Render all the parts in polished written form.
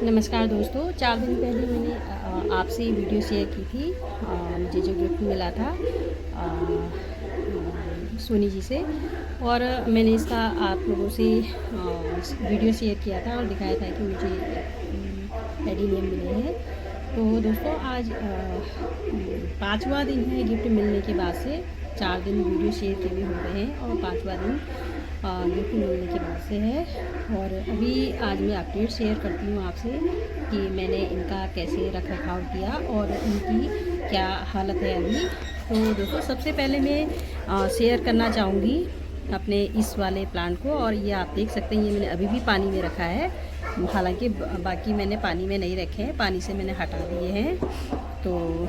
नमस्कार दोस्तों, 4 दिन पहले मैंने आपसे वीडियो शेयर की थी। मुझे जो गिफ्ट मिला था सोनी जी से, और मैंने इसका आप लोगों से वीडियो शेयर किया था और दिखाया था कि मुझे एडिनियम मिले हैं। तो दोस्तों आज 5वां दिन है गिफ्ट मिलने के बाद से। 4 दिन वीडियो शेयर किए हुए हो गए हैं और 5वां दिन गिफ्ट मिलने के बाद से है। और अभी आज मैं अपडेट शेयर करती हूँ आपसे कि मैंने इनका कैसे रख रखाव किया और इनकी क्या हालत है अभी। तो दोस्तों सबसे पहले मैं शेयर करना चाहूँगी अपने इस वाले प्लांट को। और ये आप देख सकते हैं, ये मैंने अभी भी पानी में रखा है, हालांकि बाकी मैंने पानी में नहीं रखे हैं, पानी से मैंने हटा दिए हैं। तो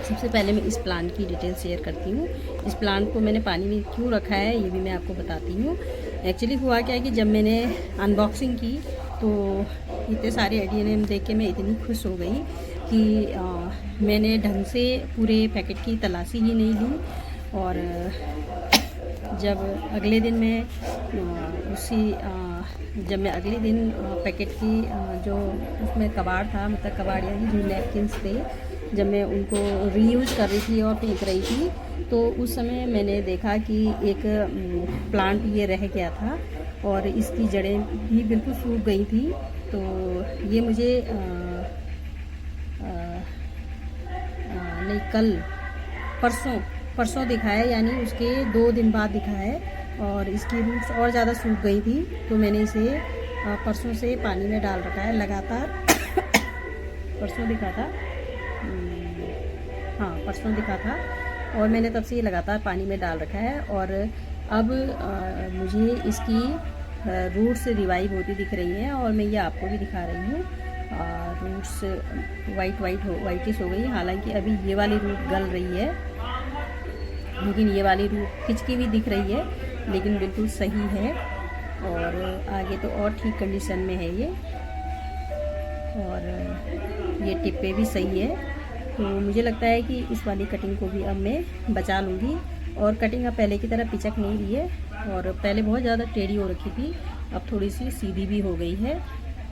सबसे पहले मैं इस प्लांट की डिटेल शेयर करती हूँ। इस प्लांट को मैंने पानी में क्यों रखा है ये भी मैं आपको बताती हूँ। एक्चुअली हुआ क्या है कि जब मैंने अनबॉक्सिंग की तो इतने सारे एडिनियम देख के मैं इतनी खुश हो गई कि मैंने ढंग से पूरे पैकेट की तलाशी ही नहीं ली। और जब अगले दिन मैं जब मैं अगले दिन पैकेट की जो उसमें कबाड़ था, मतलब कबाड़ यानी जो नैपकिन्स थे, जब मैं उनको रीयूज़ कर रही थी और फेंक रही थी, तो उस समय मैंने देखा कि एक प्लांट ये रह गया था और इसकी जड़ें भी बिल्कुल सूख गई थी। तो ये मुझे नहीं, कल परसों दिखा है, यानी उसके 2 दिन बाद दिखा है। और इसकी रूट्स और ज़्यादा सूख गई थी, तो मैंने इसे परसों से पानी में डाल रखा है लगातार। परसों दिखा था, हाँ परसों दिखा था, और मैंने तब से ये लगातार पानी में डाल रखा है। और अब मुझे इसकी रूट्स रिवाइव होती दिख रही हैं, और मैं ये आपको भी दिखा रही हूँ। रूट्स वाइटिश हो गई। हालांकि अभी ये वाली रूट गल रही है, लेकिन ये वाली रूट खिंचकी भी दिख रही है, लेकिन बिल्कुल सही है। और आगे तो और ठीक कंडीशन में है ये, और ये टिप्पे भी सही है। तो मुझे लगता है कि इस वाली कटिंग को भी अब मैं बचा लूँगी। और कटिंग अब पहले की तरह पिचक नहीं रही है, और पहले बहुत ज़्यादा टेढ़ी हो रखी थी, अब थोड़ी सी सीधी भी हो गई है।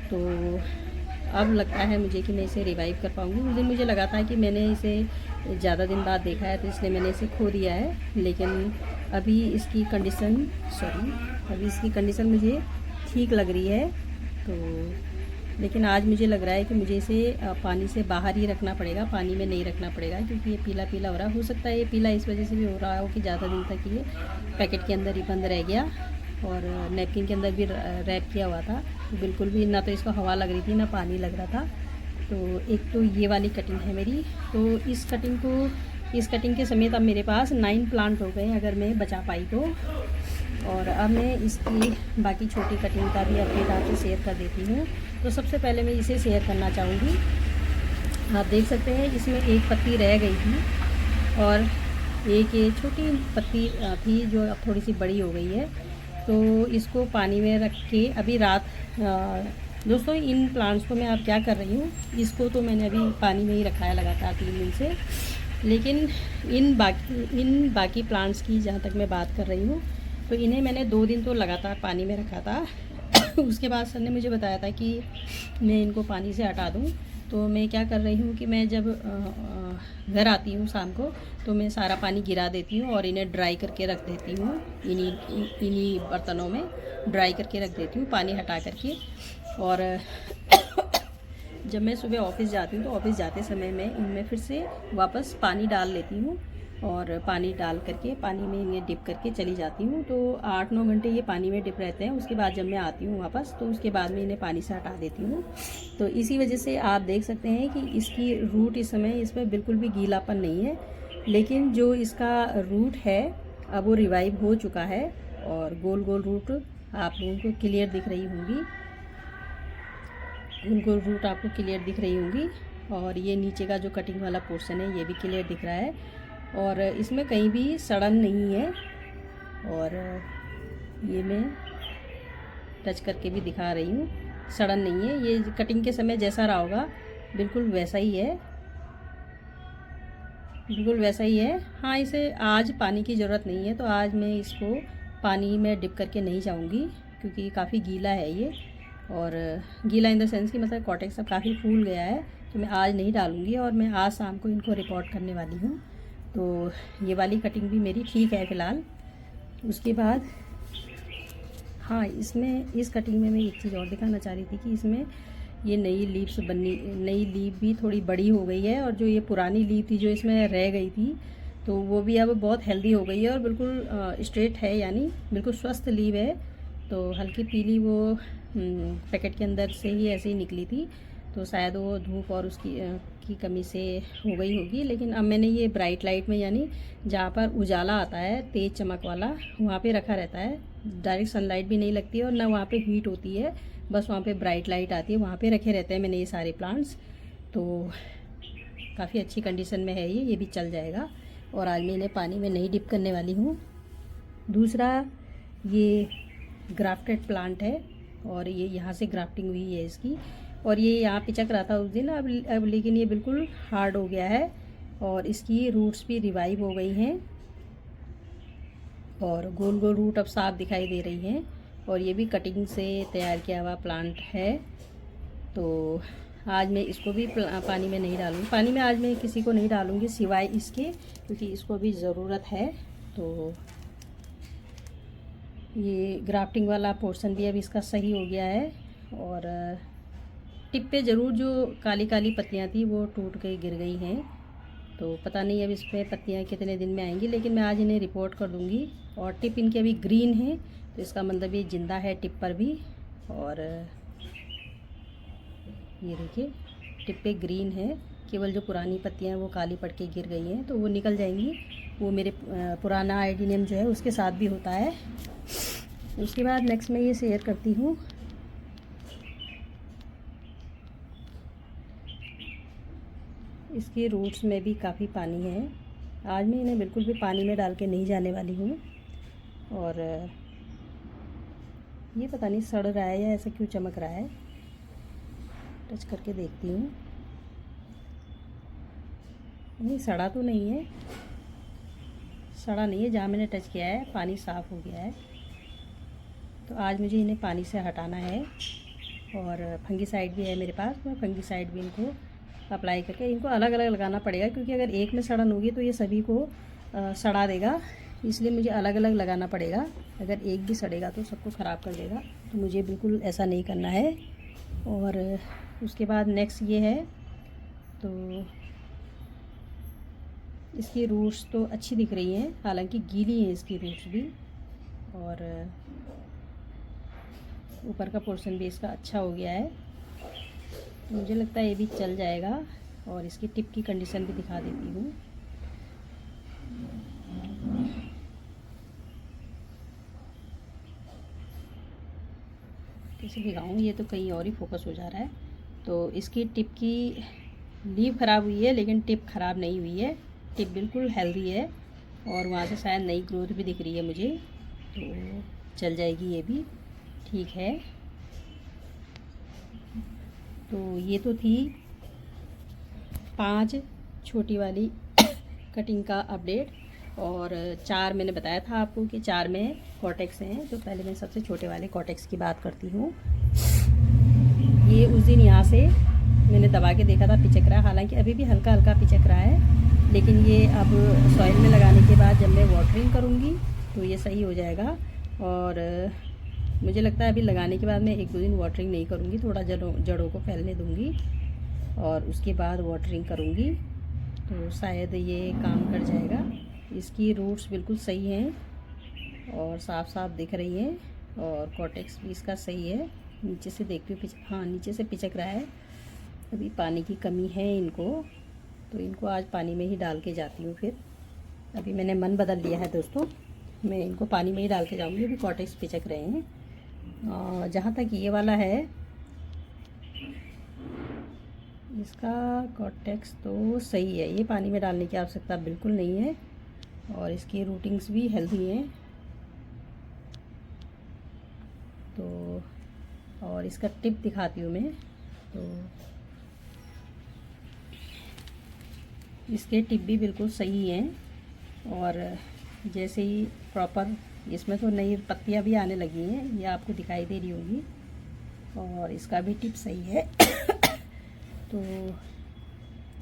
तो अब लगता है मुझे कि मैं इसे रिवाइव कर पाऊँगी। उस दिन मुझे लगा था कि मैंने इसे ज़्यादा दिन बाद देखा है, तो इसलिए मैंने इसे खो दिया है। लेकिन अभी इसकी कंडीशन मुझे ठीक लग रही है। तो लेकिन आज मुझे लग रहा है कि मुझे इसे पानी से बाहर ही रखना पड़ेगा, पानी में नहीं रखना पड़ेगा, क्योंकि ये पीला पीला हो रहा है। हो सकता है ये पीला इस वजह से भी हो रहा हो कि ज़्यादा दिन तक ये पैकेट के अंदर ही बंद रह गया, और नैपकिन के अंदर भी रैप किया हुआ था। तो बिल्कुल भी ना तो इसको हवा लग रही थी ना पानी लग रहा था। तो एक तो ये वाली कटिंग है मेरी। तो इस कटिंग के समेत अब मेरे पास 9 प्लांट हो गए, अगर मैं बचा पाई तो। और अब मैं इसकी बाकी छोटी कटिंग का भी अपडेट आपसे शेयर कर देती हूँ। तो सबसे पहले मैं इसे शेयर करना चाहूँगी। आप देख सकते हैं इसमें एक पत्ती रह गई थी, और एक ये छोटी पत्ती थी जो अब थोड़ी सी बड़ी हो गई है। तो इसको पानी में रख के अभी रात दोस्तों इन प्लांट्स को मैं अब क्या कर रही हूँ, इसको तो मैंने अभी पानी में ही रखा है लगातार 3 दिन से। लेकिन इन बाकी प्लांट्स की जहाँ तक मैं बात कर रही हूँ, तो इन्हें मैंने 2 दिन तो लगातार पानी में रखा था। उसके बाद सर ने मुझे बताया था कि मैं इनको पानी से हटा दूँ। तो मैं क्या कर रही हूँ कि मैं जब घर आती हूँ शाम को, तो मैं सारा पानी गिरा देती हूँ और इन्हें ड्राई करके रख देती हूँ। इन्हीं बर्तनों में ड्राई करके रख देती हूँ, पानी हटा करके। और जब मैं सुबह ऑफिस जाती हूँ तो ऑफिस जाते समय मैं इनमें फिर से वापस पानी डाल लेती हूँ, और पानी डाल करके पानी में इन्हें डिप करके चली जाती हूँ। तो 8-9 घंटे ये पानी में डिप रहते हैं। उसके बाद जब मैं आती हूँ वापस, तो उसके बाद में इन्हें पानी से हटा देती हूँ। तो इसी वजह से आप देख सकते हैं कि इसकी रूट इस समय इसमें बिल्कुल भी गीलापन नहीं है, लेकिन जो इसका रूट है अब वो रिवाइव हो चुका है, और गोल गोल रूट आप लोगों को क्लियर दिख रही होंगी, गोल रूट आपको क्लियर दिख रही होंगी। और ये नीचे का जो कटिंग वाला पोर्शन है ये भी क्लियर दिख रहा है, और इसमें कहीं भी सड़न नहीं है। और ये मैं टच करके भी दिखा रही हूँ, सड़न नहीं है। ये कटिंग के समय जैसा रहा होगा बिल्कुल वैसा ही है, बिल्कुल वैसा ही है। हाँ, इसे आज पानी की ज़रूरत नहीं है, तो आज मैं इसको पानी में डिप करके नहीं जाऊँगी, क्योंकि काफ़ी गीला है ये। और गीला इन द सेंस कि मतलब कॉटेक्स अब काफ़ी फूल गया है, तो मैं आज नहीं डालूँगी और मैं आज शाम को इनको रिपोर्ट करने वाली हूँ। तो ये वाली कटिंग भी मेरी ठीक है फ़िलहाल। उसके बाद हाँ, इसमें इस कटिंग में मैं एक चीज़ और दिखाना चाह रही थी कि इसमें ये नई लीफ भी थोड़ी बड़ी हो गई है, और जो ये पुरानी लीफ थी जो इसमें रह गई थी, तो वो भी अब बहुत हेल्दी हो गई है और बिल्कुल स्ट्रेट है, यानी बिल्कुल स्वस्थ लीफ है। तो हल्की पीली वो पैकेट के अंदर से ही ऐसे ही निकली थी, तो शायद वो धूप और उसकी की कमी से हो गई होगी। लेकिन अब मैंने ये ब्राइट लाइट में, यानी जहाँ पर उजाला आता है तेज़ चमक वाला, वहाँ पे रखा रहता है। डायरेक्ट सनलाइट भी नहीं लगती है और ना वहाँ पे हीट होती है, बस वहाँ पे ब्राइट लाइट आती है, वहाँ पे रखे रहते हैं मैंने ये सारे प्लांट्स। तो काफ़ी अच्छी कंडीशन में है ये भी चल जाएगा। और आज मैं इन्हें पानी में नहीं डिप करने वाली हूँ। दूसरा, ये ग्राफ्टेड प्लांट है और ये यहाँ से ग्राफ्टिंग हुई है इसकी, और ये यहाँ पिचक रहा था उस दिन, अब लेकिन ये बिल्कुल हार्ड हो गया है और इसकी रूट्स भी रिवाइव हो गई हैं और गोल गोल रूट अब साफ दिखाई दे रही हैं। और ये भी कटिंग से तैयार किया हुआ प्लांट है। तो आज मैं इसको भी पानी में नहीं डालूँगी, पानी में आज मैं किसी को नहीं डालूँगी सिवाय इसके, क्योंकि इसको भी ज़रूरत है। तो ये ग्राफ्टिंग वाला पोर्शन भी अब इसका सही हो गया है और टिप पे ज़रूर जो काली काली पत्तियाँ थी वो टूट के गिर गई हैं। तो पता नहीं अब इस पर पत्तियाँ कितने दिन में आएंगी, लेकिन मैं आज इन्हें रिपोर्ट कर दूँगी। और टिप इनकी अभी ग्रीन है, तो इसका मतलब ये ज़िंदा है टिप पर भी। और ये देखिए टिप पे ग्रीन है, केवल जो पुरानी पत्तियाँ वो काली पड़ के गिर गई हैं, तो वो निकल जाएंगी। वो मेरे पुराना आइडिनियम जो है उसके साथ भी होता है। उसके बाद नेक्स्ट मैं ये शेयर करती हूँ इसके रूट्स में भी काफ़ी पानी है। आज मैं इन्हें बिल्कुल भी पानी में डाल के नहीं जाने वाली हूँ। और ये पता नहीं सड़ रहा है या ऐसा क्यों चमक रहा है, टच करके देखती हूँ। नहीं, सड़ा तो नहीं है, सड़ा नहीं है, जहाँ मैंने टच किया है पानी साफ़ हो गया है। तो आज मुझे इन्हें पानी से हटाना है। और फंगीसाइड भी है मेरे पास, मैं फंगीसाइड भी इनको अप्लाई करके, इनको अलग अलग लगाना पड़ेगा, क्योंकि अगर एक में सड़न होगी तो ये सभी को सड़ा देगा, इसलिए मुझे अलग अलग लगाना पड़ेगा। अगर एक भी सड़ेगा तो सबको ख़राब कर देगा, तो मुझे बिल्कुल ऐसा नहीं करना है। और उसके बाद नेक्स्ट ये है, तो इसकी रूट्स तो अच्छी दिख रही हैं, हालांकि गीली हैं इसकी रूट्स भी, और ऊपर का पोर्शन भी इसका अच्छा हो गया है। मुझे लगता है ये भी चल जाएगा। और इसकी टिप की कंडीशन भी दिखा देती हूँ। कैसे दिखाऊँ, ये तो कहीं और ही फोकस हो जा रहा है। तो इसकी टिप की लीव ख़राब हुई है, लेकिन टिप ख़राब नहीं हुई है, टिप बिल्कुल हेल्दी है और वहाँ से शायद नई ग्रोथ भी दिख रही है मुझे, तो चल जाएगी ये भी, ठीक है। तो ये तो थी 5 छोटी वाली कटिंग का अपडेट, और 4 मैंने बताया था आपको कि 4 में कॉटेक्स हैं। तो पहले मैं सबसे छोटे वाले कॉटेक्स की बात करती हूँ। ये उस दिन यहाँ से मैंने दबा के देखा था पिचक रहा, हालांकि अभी भी हल्का हल्का पिचक रहा है, लेकिन ये अब सॉइल में लगाने के बाद जब मैं वाटरिंग करूँगी तो ये सही हो जाएगा। और मुझे लगता है अभी लगाने के बाद मैं 1-2 दिन वाटरिंग नहीं करूँगी, थोड़ा जड़ों को फैलने दूँगी और उसके बाद वाटरिंग करूँगी, तो शायद ये काम कर जाएगा। इसकी रूट्स बिल्कुल सही हैं और साफ साफ दिख रही हैं, और कॉटेक्स भी इसका सही है। नीचे से देखती हूँ, हाँ नीचे से पिचक रहा है, अभी पानी की कमी है इनको, तो इनको आज पानी में ही डाल के जाती हूँ। फिर अभी मैंने मन बदल लिया है दोस्तों, मैं इनको पानी में ही डाल के जाऊँगी। अभी कॉटेक्स पिचक रहे हैं। जहाँ तक ये वाला है, इसका कॉटेक्स तो सही है, ये पानी में डालने की आवश्यकता बिल्कुल नहीं है, और इसकी रूटिंग्स भी हेल्दी हैं। तो और इसका टिप दिखाती हूँ मैं, तो इसके टिप भी बिल्कुल सही हैं। और जैसे ही प्रॉपर, इसमें तो नई पत्तियाँ भी आने लगी हैं, ये आपको दिखाई दे रही होगी। और इसका भी टिप सही है। तो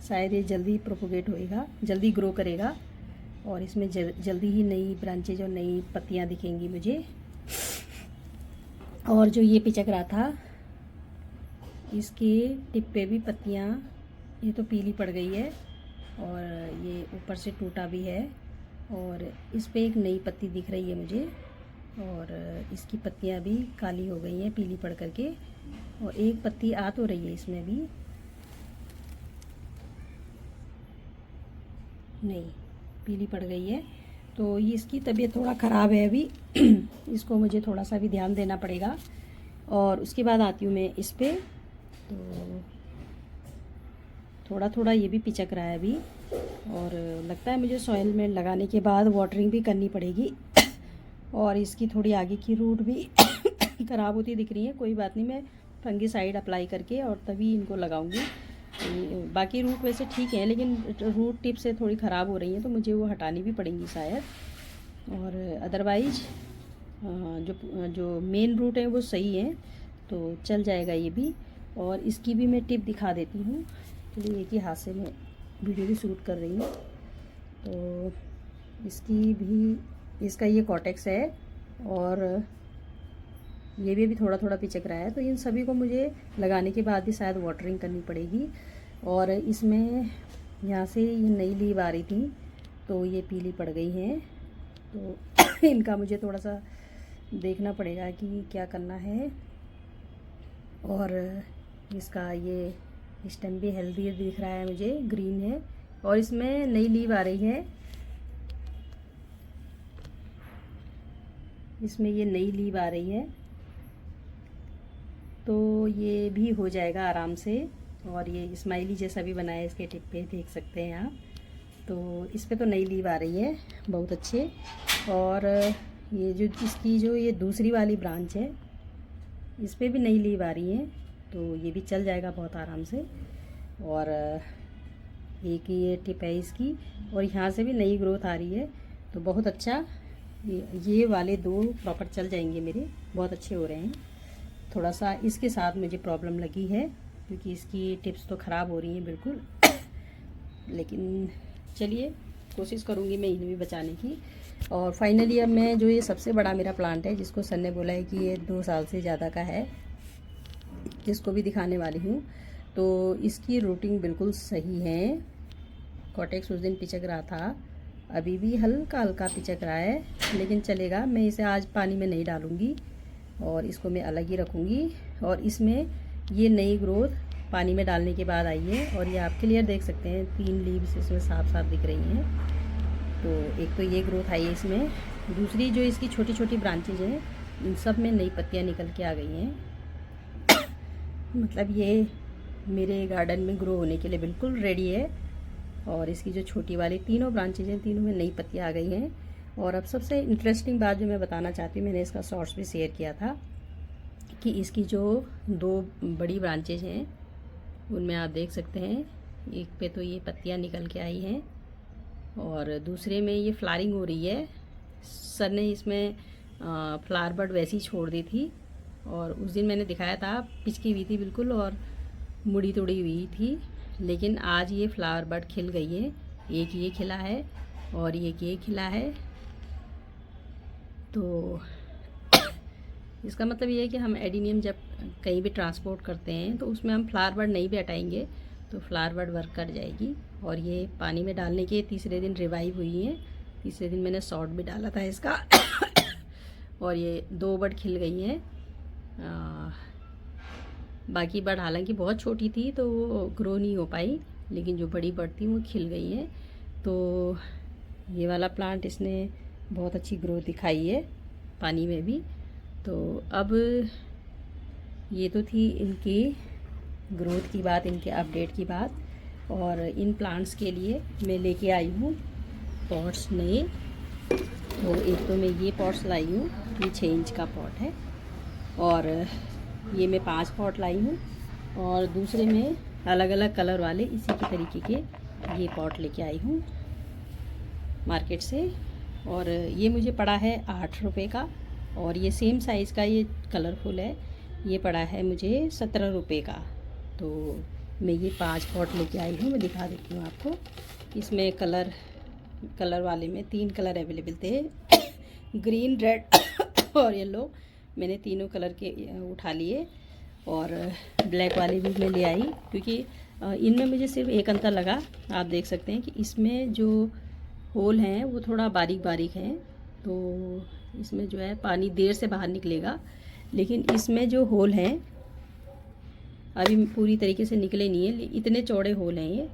शायद ये जल्दी प्रोपोगेट होएगा, जल्दी ग्रो करेगा और इसमें जल्दी ही नई ब्रांचेज और नई पत्तियां दिखेंगी मुझे। और जो ये पिचक रहा था, इसके टिप पे भी पत्तियां ये तो पीली पड़ गई है और ये ऊपर से टूटा भी है और इस पे एक नई पत्ती दिख रही है मुझे और इसकी पत्तियां भी काली हो गई हैं पीली पड़ करके, और एक पत्ती आ तो रही है इसमें भी, नहीं पीली पड़ गई है। तो ये इसकी तबीयत थोड़ा ख़राब है अभी। इसको मुझे थोड़ा सा भी ध्यान देना पड़ेगा। और उसके बाद आती हूँ मैं इस पे, तो थोड़ा थोड़ा ये भी पिचक रहा है अभी और लगता है मुझे सॉइल में लगाने के बाद वाटरिंग भी करनी पड़ेगी। और इसकी थोड़ी आगे की रूट भी ख़राब होती दिख रही है। कोई बात नहीं, मैं फंगिसाइड अप्लाई करके और तभी इनको लगाऊंगी। बाकी रूट वैसे ठीक है, लेकिन रूट टिप से थोड़ी ख़राब हो रही हैं तो मुझे वो हटानी भी पड़ेंगी शायद। और अदरवाइज जो मेन रूट है वो सही है, तो चल जाएगा ये भी। और इसकी भी मैं टिप दिखा देती हूँ। चलिए एक ही हाथ से मैं वीडियो भी शूट कर रही हूँ। तो इसकी भी, इसका ये कॉटेक्स है और ये भी अभी थोड़ा थोड़ा पिचक रहा है। तो इन सभी को मुझे लगाने के बाद भी शायद वाटरिंग करनी पड़ेगी। और इसमें यहाँ से ये नई लीव आ रही थी तो ये पीली पड़ गई हैं, तो इनका मुझे थोड़ा सा देखना पड़ेगा कि क्या करना है। और इसका ये स्टेम भी हेल्दी दिख रहा है मुझे, ग्रीन है और इसमें नई लीव आ रही है। इसमें ये नई लीव आ रही है तो ये भी हो जाएगा आराम से। और ये स्माइली जैसा भी बनाया है, इसके टिप पे देख सकते हैं आप। तो इस पे तो नई लीव आ रही है, बहुत अच्छे। और ये जो इसकी जो ये दूसरी वाली ब्रांच है, इस पे भी नई लीव आ रही है, तो ये भी चल जाएगा बहुत आराम से। और एक ये टिप है इसकी, और यहाँ से भी नई ग्रोथ आ रही है, तो बहुत अच्छा। ये वाले दो प्रॉपर चल जाएंगे मेरे, बहुत अच्छे हो रहे हैं। थोड़ा सा इसके साथ मुझे प्रॉब्लम लगी है क्योंकि इसकी टिप्स तो ख़राब हो रही हैं बिल्कुल। लेकिन चलिए कोशिश करूँगी मैं इन्हें भी बचाने की। और फाइनली अब मैं जो ये सबसे बड़ा मेरा प्लांट है, जिसको सर ने बोला है कि ये 2 साल से ज़्यादा का है, जिसको भी दिखाने वाली हूँ। तो इसकी रूटिंग बिल्कुल सही है। कॉटेक्स उस दिन पिचक रहा था, अभी भी हल्का हल्का पिचक रहा है, लेकिन चलेगा। मैं इसे आज पानी में नहीं डालूँगी और इसको मैं अलग ही रखूँगी। और इसमें ये नई ग्रोथ पानी में डालने के बाद आई है और ये आप क्लियर देख सकते हैं, 3 लीव्स इसमें साफ साफ दिख रही हैं। तो एक तो ये ग्रोथ आई है इसमें, दूसरी जो इसकी छोटी छोटी ब्रांचेज हैं, इन सब में नई पत्तियां निकल के आ गई हैं। मतलब ये मेरे गार्डन में ग्रो होने के लिए बिल्कुल रेडी है। और इसकी जो छोटी वाली तीनों ब्रांचेज हैं, तीनों में नई पत्तियां आ गई हैं। और अब सबसे इंटरेस्टिंग बात जो मैं बताना चाहती हूँ, मैंने इसका शॉर्ट्स भी शेयर किया था कि इसकी जो 2 बड़ी ब्रांचेज हैं उनमें आप देख सकते हैं, एक पे तो ये पत्तियां निकल के आई हैं और दूसरे में ये फ्लावरिंग हो रही है। सर ने इसमें फ्लावर बड वैसी छोड़ दी थी और उस दिन मैंने दिखाया था, पिचकी हुई थी बिल्कुल और मुड़ी तोड़ी हुई थी। लेकिन आज ये फ्लावर बड खिल गई है, एक ये खिला है और एक ये खिला है। तो इसका मतलब ये है कि हम एडीनियम जब कहीं भी ट्रांसपोर्ट करते हैं तो उसमें हम फ्लावर बड नहीं भी हटाएंगे तो फ्लावर बड वर्क कर जाएगी। और ये पानी में डालने के तीसरे दिन रिवाइव हुई है। तीसरे दिन मैंने शॉर्ट भी डाला था इसका और ये 2 बड खिल गई हैं। बाकी बड हालांकि बहुत छोटी थी तो वो ग्रो नहीं हो पाई, लेकिन जो बड़ी बड थी वो खिल गई है। तो ये वाला प्लांट इसने बहुत अच्छी ग्रोथ दिखाई है पानी में भी। तो अब ये तो थी इनकी ग्रोथ की बात, इनके अपडेट की बात। और इन प्लांट्स के लिए मैं लेके आई हूँ पॉट्स नए। तो एक तो मैं ये पॉट्स लाई हूँ, ये 6 इंच का पॉट है और ये मैं 5 पॉट लाई हूँ। और दूसरे में अलग अलग कलर वाले इसी के तरीके के ये पॉट लेके आई हूँ मार्केट से। और ये मुझे पड़ा है 8 रुपये का। और ये सेम साइज़ का ये कलरफुल है, ये पड़ा है मुझे 17 रुपये का। तो मैं ये 5 पॉट लेके आई हूँ, मैं दिखा देती हूँ आपको। इसमें कलर वाले में 3 कलर अवेलेबल थे ग्रीन, रेड और येलो। मैंने तीनों कलर के उठा लिए और ब्लैक वाले भी मैं ले आई, क्योंकि इनमें मुझे सिर्फ एक अंतर लगा। आप देख सकते हैं कि इसमें जो होल हैं वो थोड़ा बारीक बारीक हैं, तो इसमें जो है पानी देर से बाहर निकलेगा। लेकिन इसमें जो होल हैं अभी पूरी तरीके से निकले नहीं है। इतने चौड़े होल हैं, ये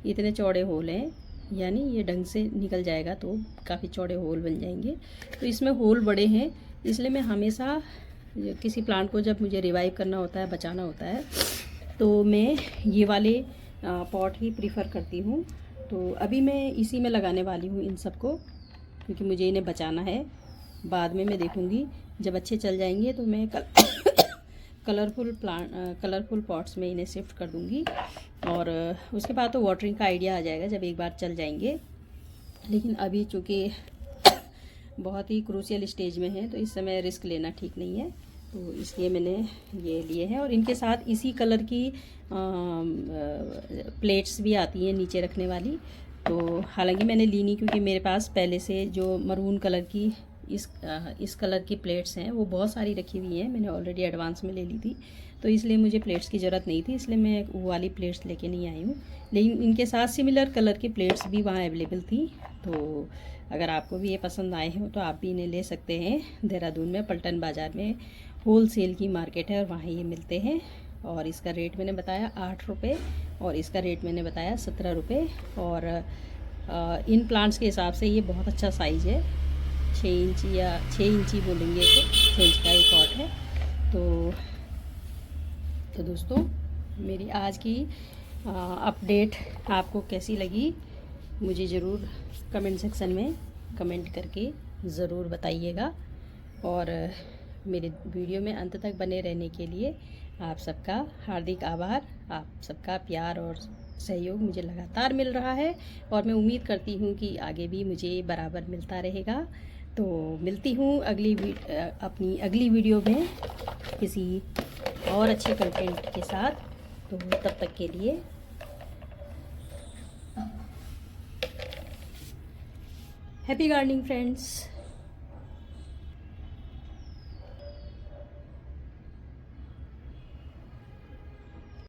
इतने चौड़े होल हैं, यानी ये ढंग से निकल जाएगा तो काफ़ी चौड़े होल बन जाएंगे। तो इसमें होल बड़े हैं, इसलिए मैं हमेशा किसी प्लांट को जब मुझे रिवाइव करना होता है, बचाना होता है, तो मैं ये वाले पॉट ही प्रीफर करती हूँ। तो अभी मैं इसी में लगाने वाली हूँ इन सबको, क्योंकि मुझे इन्हें बचाना है। बाद में मैं देखूँगी जब अच्छे चल जाएंगे तो मैं कलरफुल पॉट्स में इन्हें शिफ्ट कर दूँगी, और उसके बाद तो वाटरिंग का आइडिया आ जाएगा जब एक बार चल जाएंगे। लेकिन अभी चूँकि बहुत ही क्रूशियल स्टेज में है तो इस समय रिस्क लेना ठीक नहीं है, तो इसलिए मैंने ये लिए हैं। और इनके साथ इसी कलर की प्लेट्स भी आती हैं नीचे रखने वाली। तो हालांकि मैंने ली नहीं, क्योंकि मेरे पास पहले से जो मरून कलर की इस कलर की प्लेट्स हैं वो बहुत सारी रखी हुई हैं, मैंने ऑलरेडी एडवांस में ले ली थी, तो इसलिए मुझे प्लेट्स की ज़रूरत नहीं थी, इसलिए मैं वो वाली प्लेट्स लेके नहीं आई हूँ। लेकिन इनके साथ सिमिलर कलर की प्लेट्स भी वहाँ अवेलेबल थी, तो अगर आपको भी ये पसंद आए हो तो आप भी इन्हें ले सकते हैं। देहरादून में पल्टन बाज़ार में होल सेल की मार्केट है और वहाँ ये मिलते हैं। और इसका रेट मैंने बताया 8 रुपये और इसका रेट मैंने बताया 17 रुपये। और इन प्लांट्स के हिसाब से ये बहुत अच्छा साइज़ है, 6 इंची या 6 इंची बोलेंगे तो 6 इंच का एक पॉट है। तो दोस्तों, मेरी आज की अपडेट आपको कैसी लगी मुझे ज़रूर कमेंट सेक्शन में कमेंट करके ज़रूर बताइएगा। और मेरे वीडियो में अंत तक बने रहने के लिए आप सबका हार्दिक आभार। आप सबका प्यार और सहयोग मुझे लगातार मिल रहा है और मैं उम्मीद करती हूँ कि आगे भी मुझे बराबर मिलता रहेगा। तो मिलती हूँ अपनी अगली वीडियो में किसी और अच्छे कंटेंट के साथ। तो तब तक के लिए हैप्पी गार्डनिंग फ्रेंड्स।